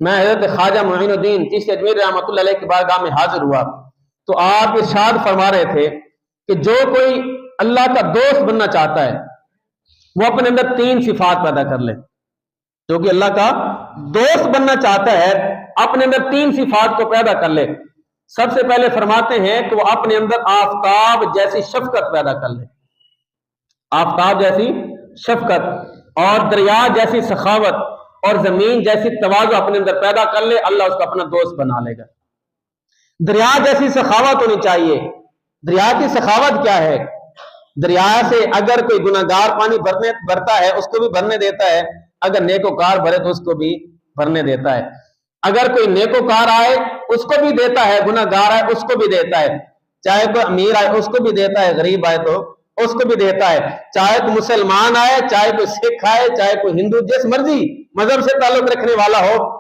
میں حضرت خواجہ معین الدین چشتی اجمیر رحمۃ اللہ علیہ کی بارگاہ میں حاضر ہوا تو آپ ارشاد فرما رہے تھے کہ جو کوئی اللہ کا دوست بننا چاہتا ہے وہ اپنے اندر 3 صفات پیدا کر لے. جو کہ اللہ کا دوست بننا چاہتا ہے اپنے اندر 3 صفات کو پیدا کر لے. سب سے پہلے فرماتے ہیں کہ وہ اپنے اندر آفتاب جیسی شفقت پیدا کر لے. آفتاب جیسی شفقت اور دریا جیسی سخاوت اور زمین جیسی تواضع اپنے اندر پیدا کر لے. اللہ اس کو اپنا دوست بنا لے گا. دریا جیسی سخاوت ہونی چاہیے. دریا کی سخاوت کیا ہے؟ دریا سے اگر کوئی گناہگار پانی بھرتا ہے اس کو بھی بھرنے دیتا ہے، اگر نیکوکار بھرے تو اس کو بھی بھرنے دیتا ہے. اگر کوئی نیکوکار آئے اس کو بھی دیتا ہے، گناہگار آئے اس کو بھی دیتا ہے. چاہے کوئی امیر آئے اس کو بھی دیتا ہے، غریب آئے تو اس کو بھی دیتا ہے. چاہے کوئی مسلمان آئے، چاہے کوئی سکھ آئے، چاہے کوئی ہندو، جس مرضی مذہب سے تعلق رکھنے والا ہو